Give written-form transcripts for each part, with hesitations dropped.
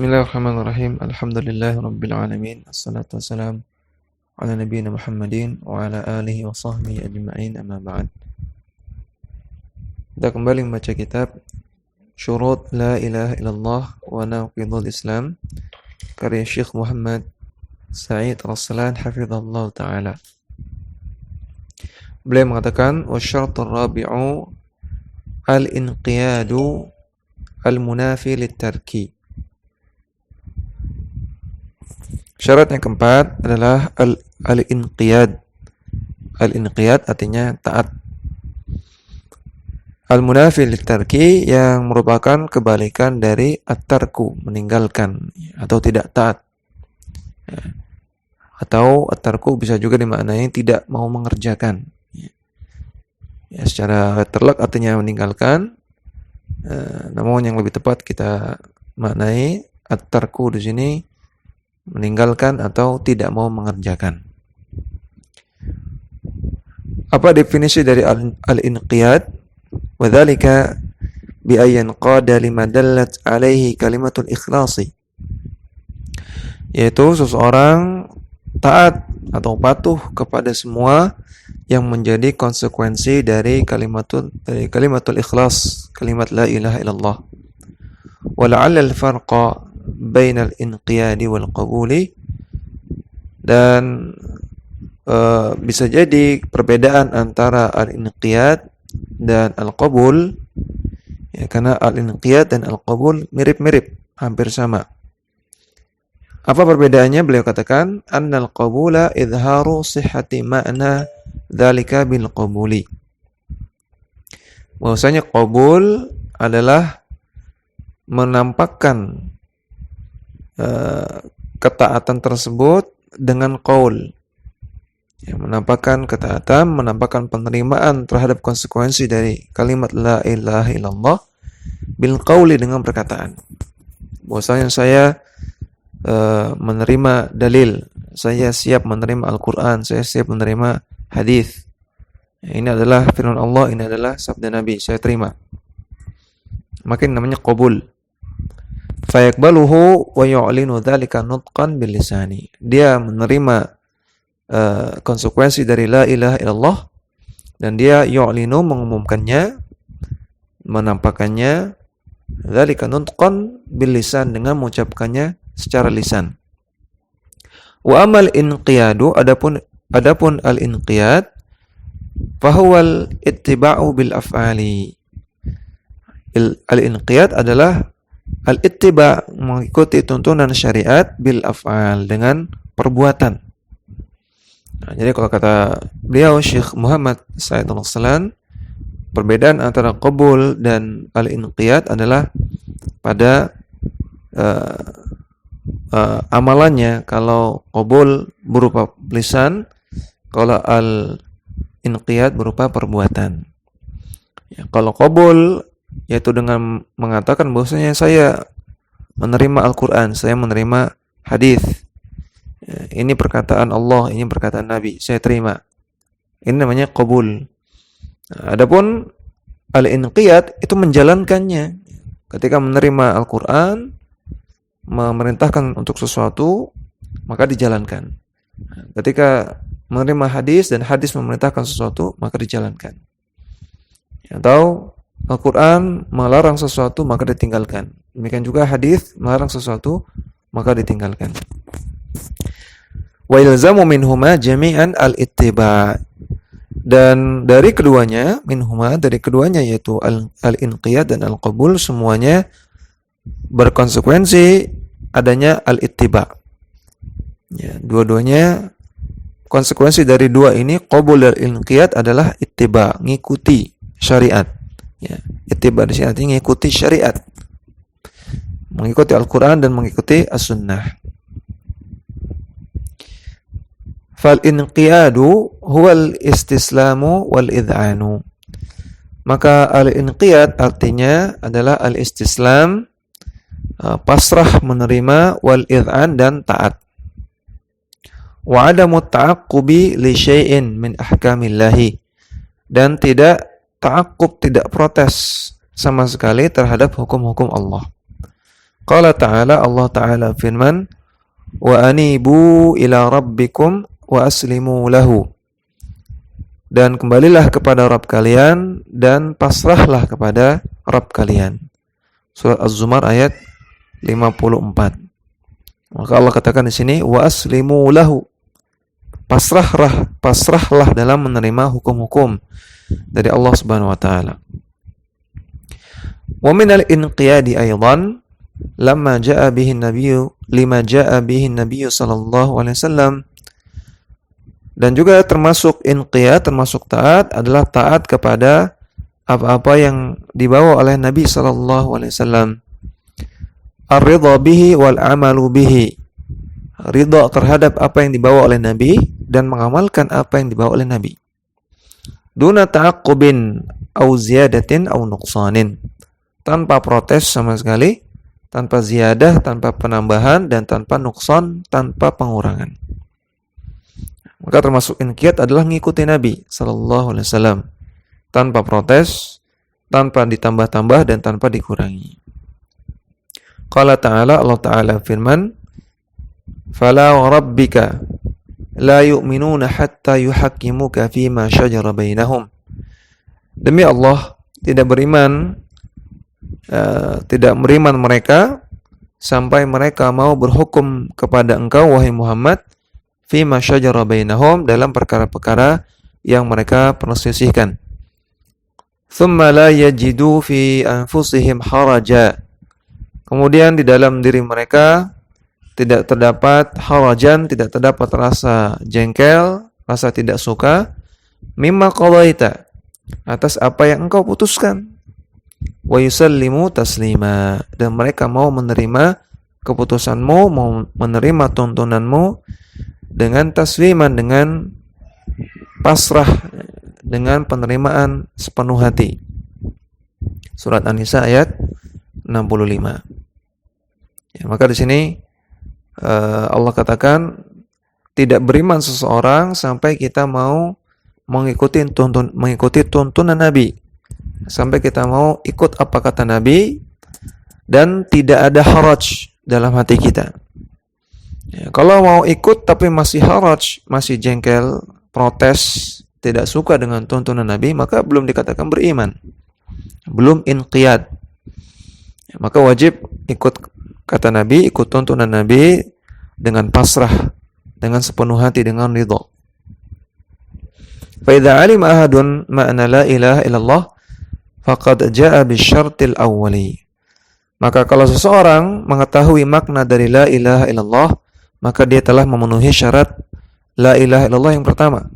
Bismillahirrahmanirrahim. Alhamdulillahirabbil alamin. Assalatu wassalam ala nabiyyina Muhammadin wa ala alihi wa sahbihi ajma'in. Amma ba'd. Kita kembali membaca kitab Syurut La Ilaha Illallah wa Nawaqidul Islam karya Syekh Muhammad Sa'id Raslan hafizallahu taala. Beliau mengatakan wasyartur rabi'u al-inqiyadu al-munafi lit-tarki. Syarat yang keempat adalah al-inqiyad. Al-inqiyad artinya taat. Al-munafi lit-tarki yang merupakan kebalikan dari at-tarku, meninggalkan atau tidak taat. Atau at-tarku bisa juga dimaknai tidak mau mengerjakan. Ya, secara terlek artinya meninggalkan. Namun yang lebih tepat kita maknai at-tarku di sini meninggalkan atau tidak mau mengerjakan. Apa definisi dari al-inqiyad? Wadzalika bi ayyan qada lima dallat alaihi kalimatul ikhlasi. Yaitu seseorang taat atau patuh kepada semua yang menjadi konsekuensi dari kalimatul ikhlas, kalimat la ilaha illallah. Wa la'alla al-farqa bainal inqiyadi wal qabuli, dan bisa jadi perbedaan antara al-inqiyad dan al-qabul, ya, karena al-inqiyad dan al-qabul mirip-mirip, hampir sama. Apa perbedaannya? Beliau katakan annal qabula idharu sihhati ma'na dzalika bil qabuli. Bahwasanya qabul adalah menampakkan ketaatan tersebut dengan qaul, ya, menampakkan ketaatan, menampakkan penerimaan terhadap konsekuensi dari kalimat la ilaha illallah bil qauli, dengan perkataan. Bahwasanya saya menerima dalil, saya siap menerima Al-Quran, saya siap menerima hadis. Ini adalah firman Allah, ini adalah sabda Nabi, saya terima. Makin namanya qabul. Fayaqbaluhu wa yu'linu dzalika nutqan bil lisani. Dia menerima konsekuensi dari la ilaha illallah dan dia yu'linu, mengumumkannya, menampakkannya, dzalika nutqan bil lisan, dengan mengucapkannya secara lisan. Wa amal inqiyadu, adapun al-inqiyad fahuwal ittiba'u bil af'ali. Al-inqiyad adalah al-ittiba', mengikuti tuntunan syariat, bil af'al, dengan perbuatan. Nah, jadi kalau kata beliau Syekh Muhammad Sa'id Raslan, perbedaan antara qabul dan al-inqiyad adalah pada amalannya. Kalau qabul berupa lisan, kalau al-inqiyad berupa perbuatan. Ya, kalau qabul yaitu dengan mengatakan bahwasanya saya menerima Al-Quran, saya menerima hadis, ya, ini perkataan Allah, ini perkataan Nabi, saya terima. Ini namanya qabul. Nah, adapun al-inqiyad itu menjalankannya. Ketika menerima Al-Quran, memerintahkan untuk sesuatu, maka dijalankan. Ketika menerima hadis dan hadis memerintahkan sesuatu, maka dijalankan. Atau Al-Quran melarang sesuatu, maka ditinggalkan. Demikian juga hadis melarang sesuatu, maka ditinggalkan. Wa ilzamu minhuma jami'an al-ittiba'. Dan dari keduanya, yaitu al-inqiyad dan al-qabul, semuanya berkonsekuensi adanya al-ittiba'. Ya, dua-duanya konsekuensi dari dua ini, qabul dan inqiyad, adalah ittiba', ngikuti syariat. Ya, ittiba' di sini artinya mengikuti syariat, mengikuti Al-Quran dan mengikuti As-Sunnah. Fal inqiyadu huwal istislamu wal id'anu. Maka al-inqiyad artinya adalah al-istislam, pasrah, menerima, wal id'an, dan taat. Wa adamu ta'aqqubi li syai'in min ahkamillahi, dan tidak ta'aqqub, tidak protes sama sekali terhadap hukum-hukum Allah. Qala ta'ala, Allah Ta'ala firman, wa anibu ila rabbikum wa aslimu lahu. Dan kembalilah kepada Rabb kalian dan pasrahlah kepada Rabb kalian. Surat Az-Zumar ayat 54. Maka Allah katakan di sini wa aslimu lahu. Pasrahlah dalam menerima hukum-hukum dari Allah Subhanahu wa taala. Wa min al-inqiyadi aidan lima jaa bihi an-nabiy sallallahu alaihi wasallam. Dan juga termasuk inqiyad, termasuk taat adalah taat kepada apa-apa yang dibawa oleh Nabi sallallahu alaihi wasallam. Ar-ridha bihi wal amalu bihi. Ridha terhadap apa yang dibawa oleh Nabi dan mengamalkan apa yang dibawa oleh Nabi. Duna ta'aqqubin au ziyadatin au nuqsanin. Tanpa protes sama sekali, tanpa ziyadah, tanpa penambahan, dan tanpa nuqsan, tanpa pengurangan. Maka termasuk inqiyad adalah mengikuti Nabi sallallahu alaihi wasallam tanpa protes, tanpa ditambah-tambah, dan tanpa dikurangi. Qala ta'ala, Allah Ta'ala firman, "Fala wa rabbika la yu'minuna hatta yuhakkimuka fima shajara bainahum." Demi Allah, tidak beriman mereka sampai mereka mau berhukum kepada engkau wahai Muhammad fima shajara bainahum, dalam perkara-perkara yang mereka perselisihkan. Thumma la yajidu fi anfusihim haraja. Kemudian di dalam diri mereka tidak terdapat harajan, tidak terdapat rasa jengkel, rasa tidak suka, mimma qadaita, atas apa yang engkau putuskan. Wa yusallimu taslima, dan mereka mau menerima keputusanmu, mau menerima tuntunanmu dengan tasliman, dengan pasrah, dengan penerimaan sepenuh hati. Surat An-Nisa ayat 65. Ya, maka di sini Allah katakan tidak beriman seseorang sampai kita mau mengikuti tuntunan Nabi, sampai kita mau ikut apa kata Nabi dan tidak ada haraj dalam hati kita. Ya, kalau mau ikut tapi masih haraj, masih jengkel, protes, tidak suka dengan tuntunan Nabi, maka belum dikatakan beriman, belum inqiyad. Ya, maka wajib ikut kata Nabi, ikut tuntunan Nabi dengan pasrah, dengan sepenuh hati, dengan ridha. Fa idza alima ahadun ma'na la ilaha illallah faqad jaa bisyartil awwali. Maka kalau seseorang mengetahui makna dari la ilaha illallah, maka dia telah memenuhi syarat la ilaha illallah yang pertama.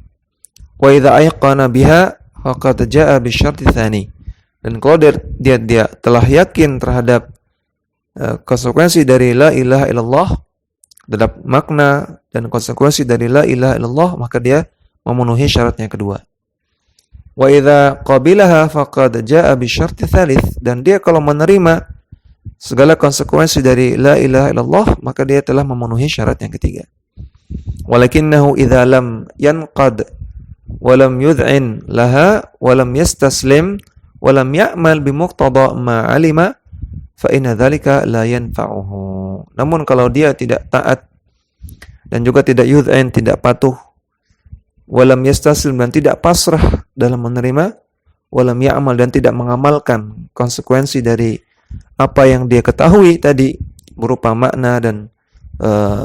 Wa idza ayqana biha faqad jaa bisyarti tsani. Dan kalau dia telah yakin terhadap konsekuensi dari la ilaha illallah, terhadap makna dan konsekuensi dari la ilaha illallah, maka dia memenuhi syarat yang kedua. Wa idza qabilaha faqad jaa bisyarti tsalits. Dan dia kalau menerima segala konsekuensi dari la ilaha illallah, maka dia telah memenuhi syarat yang ketiga. Walakinnahu idza lam yanqad wa lam yud'in laha wa lam yastaslim wa lam ya'mal bimuqtada ma 'alima fa inna dzalika la yanfa'uhu. Namun kalau dia tidak taat dan juga tidak yud'in, tidak patuh, wa lam yastaslim, dan tidak pasrah dalam menerima, wa lam ya'mal, dan tidak mengamalkan konsekuensi dari apa yang dia ketahui tadi berupa makna dan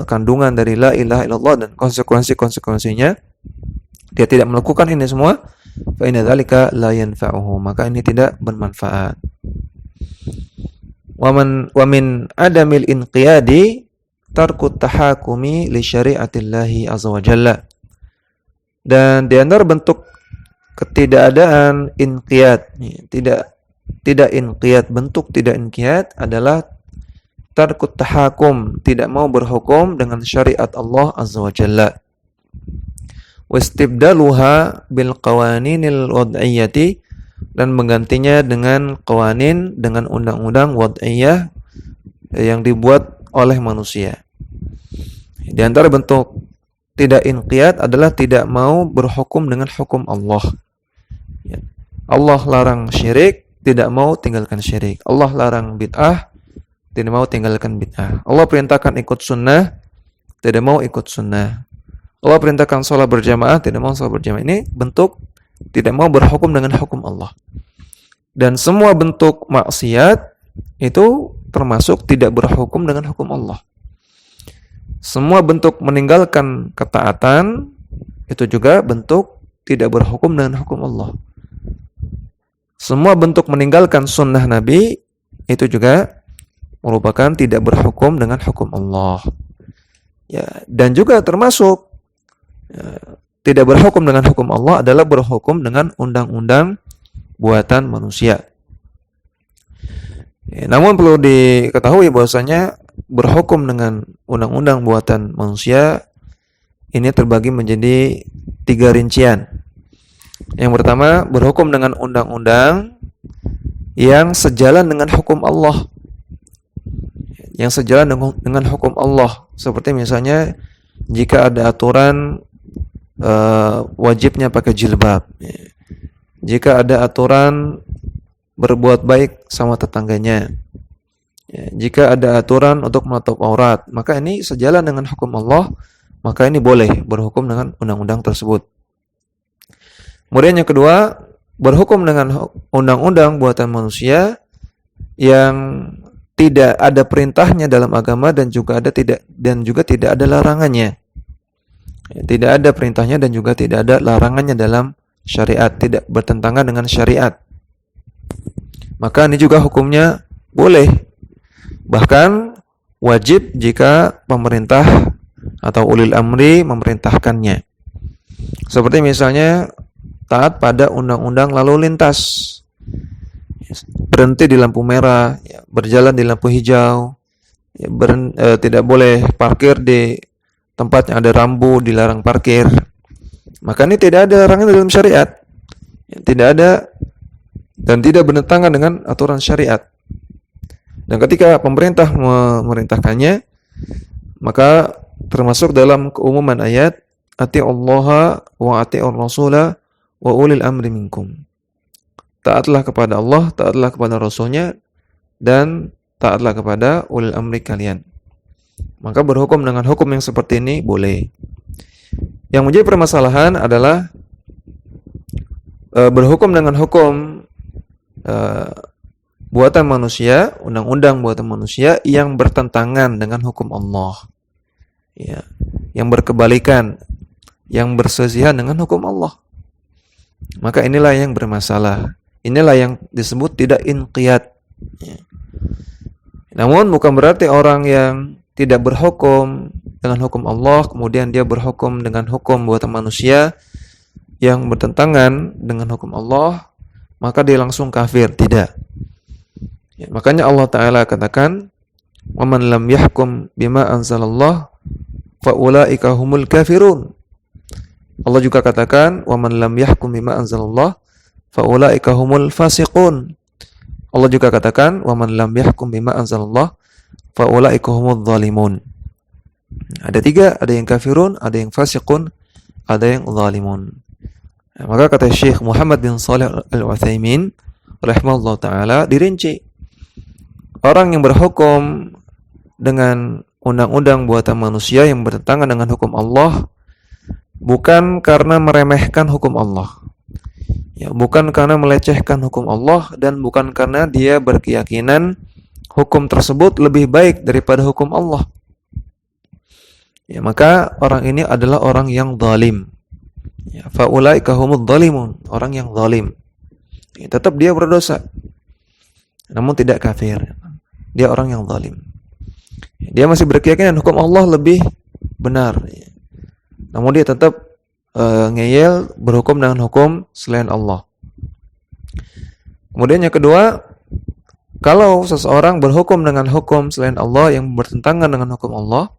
kandungan dari la ilaha illallah dan konsekuensi-konsekuensinya, dia tidak melakukan ini semua, fa inna dzalika la yanfa'uhu, maka ini tidak bermanfaat. Wa min adamil inqiyadi tarku tahakumi li syari'atillahi azza wa jalla. Dan di antara bentuk ketidakadaan inqiyad, tidak inqiyad, bentuk tidak inqiyad adalah tarku tahakum, tidak mau berhukum dengan syariat Allah azza wa jalla. Wastibdaluha bil qawaninil wad'iyyati, dan menggantinya dengan qawanin, dengan undang-undang wad'iyyah yang dibuat oleh manusia. Di antara bentuk tidak inqiyad adalah tidak mau berhukum dengan hukum Allah. Allah larang syirik, tidak mau tinggalkan syirik. Allah larang bid'ah, tidak mau tinggalkan bid'ah. Allah perintahkan ikut sunnah, tidak mau ikut sunnah. Allah perintahkan sholat berjamaah, tidak mau sholat berjamaah. Ini bentuk tidak mau berhukum dengan hukum Allah. Dan semua bentuk maksiat itu termasuk tidak berhukum dengan hukum Allah. Semua bentuk meninggalkan ketaatan itu juga bentuk tidak berhukum dengan hukum Allah. Semua bentuk meninggalkan sunnah Nabi itu juga merupakan tidak berhukum dengan hukum Allah. Ya, dan juga termasuk tidak berhukum dengan hukum Allah adalah berhukum dengan undang-undang buatan manusia. Ya, namun perlu diketahui bahwasanya berhukum dengan undang-undang buatan manusia ini terbagi menjadi 3 rincian. Yang pertama, berhukum dengan undang-undang yang sejalan dengan hukum Allah. Yang sejalan dengan hukum Allah. Seperti misalnya jika ada aturan wajibnya pakai jilbab. Jika ada aturan berbuat baik sama tetangganya. Jika ada aturan untuk menutup aurat, maka ini sejalan dengan hukum Allah, maka ini boleh berhukum dengan undang-undang tersebut. Kemudian yang kedua, berhukum dengan undang-undang buatan manusia yang tidak ada perintahnya dalam agama dan juga tidak ada larangannya. Tidak ada perintahnya dan juga tidak ada larangannya dalam syariat, tidak bertentangan dengan syariat. Maka ini juga hukumnya boleh. Bahkan wajib jika pemerintah atau ulil amri memerintahkannya. Seperti misalnya taat pada undang-undang lalu lintas, berhenti di lampu merah, berjalan di lampu hijau, tidak boleh parkir di tempat yang ada rambu, dilarang parkir. Maka ini tidak ada larangan dalam syariat, tidak ada dan tidak bertentangan dengan aturan syariat. Dan ketika pemerintah memerintahkannya, maka termasuk dalam keumuman ayat ati'ullaha wa ati'ur rasula wa ulil amri minkum. Taatlah kepada Allah, taatlah kepada Rasulnya, dan taatlah kepada ulil amri kalian. Maka berhukum dengan hukum yang seperti ini boleh. Yang menjadi permasalahan adalah berhukum dengan hukum buatan manusia, undang-undang buatan manusia yang bertentangan dengan hukum Allah. Ya, yang berkebalikan, yang bersisihan dengan hukum Allah. Maka inilah yang bermasalah. Inilah yang disebut tidak inqiyad. Ya. Namun bukan berarti orang yang tidak berhukum dengan hukum Allah, kemudian dia berhukum dengan hukum buatan manusia yang bertentangan dengan hukum Allah, maka dia langsung kafir. Tidak. Ya, makanya Allah Ta'ala katakan, وَمَنْ لَمْ يَحْكُمْ بِمَا أَنْزَلَ اللَّهُ فَأُولَئِكَ هُمُ الْكَافِرُونَ. Allah juga katakan, وَمَنْ لَمْ يَحْكُمْ بِمَا أَنْزَلَ اللَّهُ فَأُولَئِكَ هُمُ الْفَاسِقُونَ. Allah juga katakan, وَمَنْ لَمْ يَحْكُمْ بِمَا أَنْزَلَ اللَّهُ فَأُولَئِكَ هُمُ الظَّالِمُونَ. Ada 3, ada yang kafirun, ada yang fasiqun, ada yang zalimun. Nah, maka kata Syekh Muhammad bin Shalih Al-Utsaimin rahimahullah ta'ala dirinci. Orang yang berhukum dengan undang-undang buatan manusia yang bertentangan dengan hukum Allah bukan karena meremehkan hukum Allah, ya, bukan karena melecehkan hukum Allah, dan bukan karena dia berkeyakinan hukum tersebut lebih baik daripada hukum Allah. Ya, maka orang ini adalah orang yang zalim. Ya, faulaika humudz zalimun, orang yang zalim. Ya, tetap dia berdosa, namun tidak kafir. Dia orang yang zalim. Dia masih berkeyakinan hukum Allah lebih benar. Namun dia tetap ngeyel berhukum dengan hukum selain Allah. Kemudian yang kedua, kalau seseorang berhukum dengan hukum selain Allah yang bertentangan dengan hukum Allah,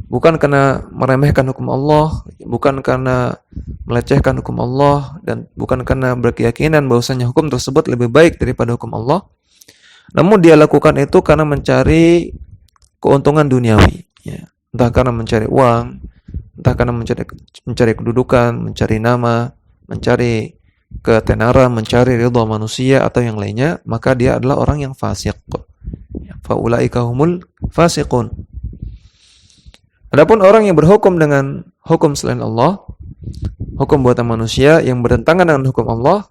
bukan karena meremehkan hukum Allah, bukan karena melecehkan hukum Allah, dan bukan karena berkeyakinan bahwasanya hukum tersebut lebih baik daripada hukum Allah, namun dia lakukan itu karena mencari keuntungan duniawi, ya. Entah karena mencari uang, entah karena mencari kedudukan, mencari nama, mencari ketenaran, mencari ridha manusia atau yang lainnya, maka dia adalah orang yang fasik. Ya, faulaika humul fasiqun. Adapun orang yang berhukum dengan hukum selain Allah, hukum buatan manusia yang bertentangan dengan hukum Allah,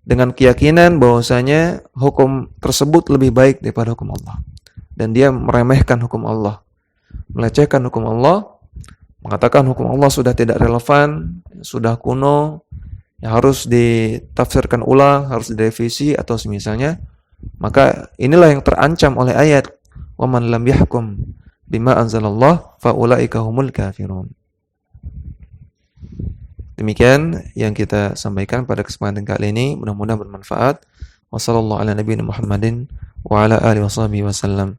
dengan keyakinan bahwasanya hukum tersebut lebih baik daripada hukum Allah, dan dia meremehkan hukum Allah, melecehkan hukum Allah, mengatakan hukum Allah sudah tidak relevan, sudah kuno, yang harus ditafsirkan ulang, harus direvisi atau semisalnya, maka inilah yang terancam oleh ayat wa man lam yahkum bima anzalallah faulaika humul kafirun. Demikian yang kita sampaikan pada kesempatan kali ini, mudah-mudahan bermanfaat. Wassallallahu ala nabiyina Muhammadin wa ala alihi wasallam.